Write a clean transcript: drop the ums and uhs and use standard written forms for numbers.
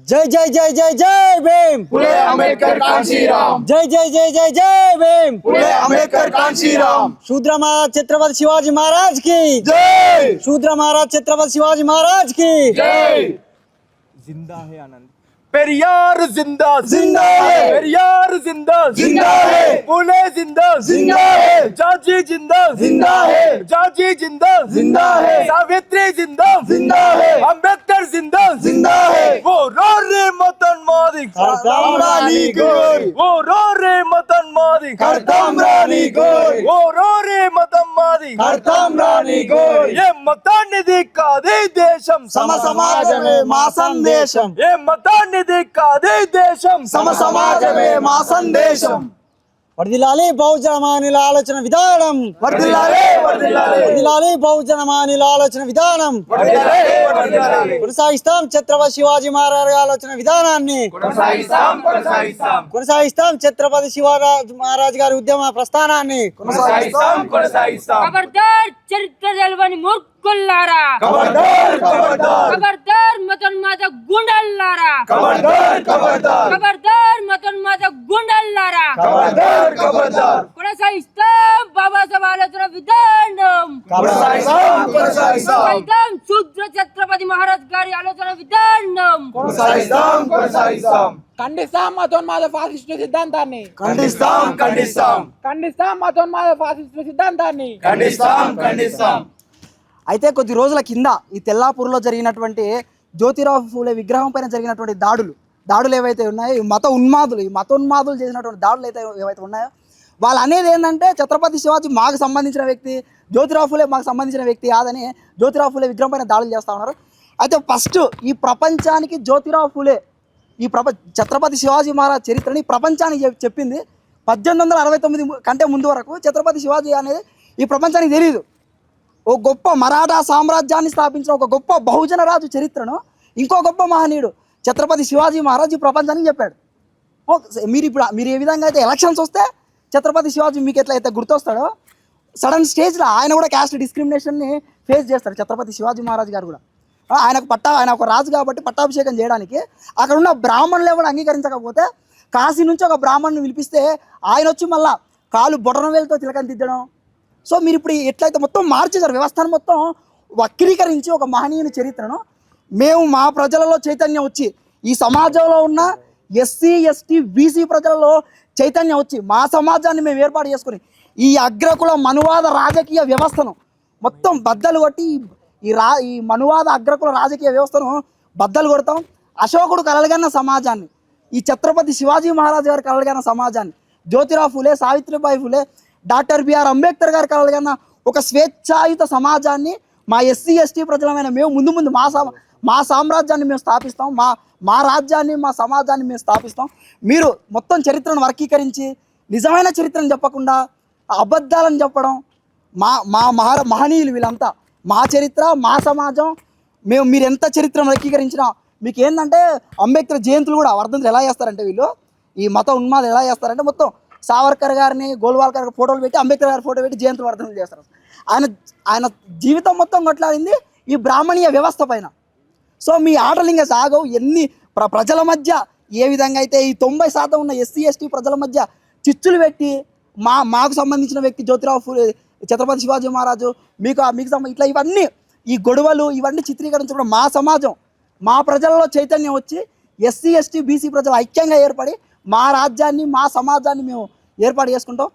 जय जय जय जय जय भीम फुले अंबेडकर कांशीराम। जय जय जय जय जय भीम फुले अंबेडकर कांशीराम। शूद्र महाराज छत्रपति शिवाजी महाराज की जय। शूद्र महाराज छत्रपति शिवाजी महाराज की जय। जिंदा है आनंद। पेरियार जिंदा जिंदा है। पेरियार जिंदा जिंदा है। फुले जिंदा जिंदा है। जाजी जिंदा जिंदा है। जाजी जिंदा जिंदा है। सावित्री जिंदा जिंदा है। अंबेडकर जिंदा जिंदा है। वो रो रे मतन मादी करताम रानी गोरी। वो रो रे मतन मादी करताम रानी गोरी। वो रो रे मतन मादी करताम रानी गोरी। ये మతానిది కాదే దేశం సమ సమాజమే మా సందేశం। ఏ మతానిది కాదే దేశం సమ సమాజమే మా సందేశం। వర్ధిల్లాలి బహుజన మానుల ఆలోచన విధానం వర్ధిల్లాలి వర్ధిల్లాలి వర్ధిల్లాలి బహుజన మానుల ఆలోచన విధానం వర్ధిల్లాలి వర్ధిల్లాలి కొనసాగిస్తాం ఛత్రపతి శివాజీ మహారాజ్ ఆలోచన విధానాన్ని కొనసాగిస్తాం కొనసాగిస్తాం కొనసాగిస్తాం ఛత్రపతి శివాజీ మహారాజ్ గారి ఉద్యమ ప్రస్థానాన్ని కొనసాగిస్తాం కొనసాగిస్తాం। ఖబర్దార్ చరిత్ర తెలవని మూర్ఖుల్లారా ఖబర్దార్ ఖబర్దార్ ఖబర్దార్ మతోన్మాద గుండల్లారా ఖబర్దార్ ఖబర్దార్ ఖబర్దార్ మతోన్మాద గుండల్లారా ఖబర్దార్ ఖబర్దార్ కొనసాగిస్తాం బాబాసాహెబ్ ఆలోచన విధానం కొనసాగిస్తాం కొనసాగిస్తాం కొనసాగిస్తాం శూద్ర ఛత్రపతి మహారాజ్ గారి ఆలోచన విధానం కొనసాగిస్తాం కొనసాగిస్తాం। ఖండిస్తాం మతోన్మాద ఫాసిస్టు సిద్ధాంతాన్ని ఖండిస్తాం ఖండిస్తాం ఖండిస్తాం మతోన్మాద ఫాసిస్టు సిద్ధాంతాన్ని ఖండిస్తాం ఖండిస్తాం। అయితే కొద్ది రోజుల కింద ఈ తెల్లాపూర్లో జరిగినటువంటి జ్యోతిరావు ఫూలే విగ్రహం పైన జరిగినటువంటి దాడులు ఏవైతే ఉన్నాయో ఈ మతోన్మాదులు చేసినటువంటి దాడులు అయితే ఏవైతే ఉన్నాయో వాళ్ళు అనేది ఏంటంటే ఛత్రపతి శివాజీ మాకు సంబంధించిన వ్యక్తి, జ్యోతిరావు ఫూలే మాకు సంబంధించిన వ్యక్తి కాదని జ్యోతిరావు ఫూలే విగ్రహం పైన దాడులు చేస్తూ ఉన్నారు। అయితే ఫస్ట్ ఈ ప్రపంచానికి జ్యోతిరావు ఫూలే ఛత్రపతి శివాజీ మహారాజ్ చరిత్రని ప్రపంచానికి చెప్పింది 1869 కంటే ముందు వరకు ఛత్రపతి శివాజీ అనేది ఈ ప్రపంచానికి తెలియదు। ఓ గొప్ప మరాఠా సామ్రాజ్యాన్ని స్థాపించిన ఒక గొప్ప బహుజన రాజు చరిత్రను ఇంకో గొప్ప మహనీయుడు ఛత్రపతి శివాజీ మహారాజ్ ఈ ప్రపంచానికి చెప్పాడు। మీరు ఏ విధంగా అయితే ఎలక్షన్స్ వస్తే ఛత్రపతి శివాజీ మీకు ఎట్లా అయితే గుర్తొస్తాడో సడన్ స్టేజ్లో ఆయన కూడా క్యాస్ట్ డిస్క్రిమినేషన్ని ఫేస్ చేస్తాడు ఛత్రపతి శివాజీ మహారాజ్ గారు కూడా। ఆయన ఒక రాజు కాబట్టి పట్టాభిషేకం చేయడానికి అక్కడ ఉన్న బ్రాహ్మణులు ఎవరు అంగీకరించకపోతే కాశీ నుంచి ఒక బ్రాహ్మణుని పిలిపిస్తే ఆయన వచ్చి మళ్ళా కాలు బొటనవేలుతో తిలకం దిద్దడం। సో మీరు ఇప్పుడు ఎట్లయితే మొత్తం మార్చేశారు, వ్యవస్థను మొత్తం వక్రీకరించి ఒక మహనీయుని చరిత్రను మేము మా ప్రజలలో చైతన్యం వచ్చి ఈ సమాజంలో ఉన్న ఎస్సీ ఎస్టీ బీసీ ప్రజలలో చైతన్యం వచ్చి మా సమాజాన్ని మేము ఏర్పాటు చేసుకుని ఈ అగ్రకుల మనువాద రాజకీయ వ్యవస్థను మొత్తం బద్దలు కొట్టి ఈ మనువాద అగ్రకుల రాజకీయ వ్యవస్థను బద్దలు కొడతాం। అశోకుడు కలలుగన్న సమాజాన్ని, ఈ ఛత్రపతి శివాజీ మహారాజ్ గారు కలలుగన్న సమాజాన్ని, జ్యోతిరావు ఫులే, సావిత్రిబాయి ఫులే, డాక్టర్ బిఆర్ అంబేద్కర్ గారు కలలుగన్న ఒక స్వేచ్ఛాయుత సమాజాన్ని మా ఎస్సీ ఎస్టీ ప్రజలమైన మేము ముందు మా సామ్రాజ్యాన్ని మేము స్థాపిస్తాం, మా రాజ్యాన్ని మా సమాజాన్ని మేము స్థాపిస్తాం। మీరు మొత్తం చరిత్రను వర్గీకరించి నిజమైన చరిత్రను చెప్పకుండా అబద్ధాలను చెప్పడం మహనీయులు వీళ్ళంతా మా చరిత్ర మా సమాజం మీరు ఎంత చరిత్రను వర్గీకరించినా మీకు ఏంటంటే అంబేద్కర్ జయంతులు కూడా వర్ధంతులు ఎలా చేస్తారంటే వీళ్ళు ఈ మత ఉన్మాదం ఎలా చేస్తారంటే మొత్తం సావర్కర్ గారిని గోల్వాల్కర్ గారి ఫోటోలు పెట్టి అంబేద్కర్ గారి ఫోటో పెట్టి జయంతులు వర్ధంతులు చేస్తారు। ఆయన జీవితం మొత్తం కొట్లాడింది ఈ బ్రాహ్మణీయ వ్యవస్థ పైన। సో మీ ఆటలు ఇంకా సాగవు। ఎన్ని ప్రజల మధ్య ఏ విధంగా అయితే ఈ 90% ఉన్న ఎస్సీ ఎస్టీ ప్రజల మధ్య చిచ్చులు పెట్టి మాకు సంబంధించిన వ్యక్తి జ్యోతిరావు ఫూలే ఛత్రపతి శివాజీ మహారాజు మీకు ఇట్లా ఇవన్నీ ఈ గొడవలు ఇవన్నీ చిత్రీకరించడం మా సమాజం మా ప్రజలలో చైతన్యం వచ్చి ఎస్సీ ఎస్టీ బీసీ ప్రజలు ఐక్యంగా ఏర్పడి మా రాజ్యాన్ని మా సమాజాన్ని మేము ఏర్పాటు చేసుకుంటాం।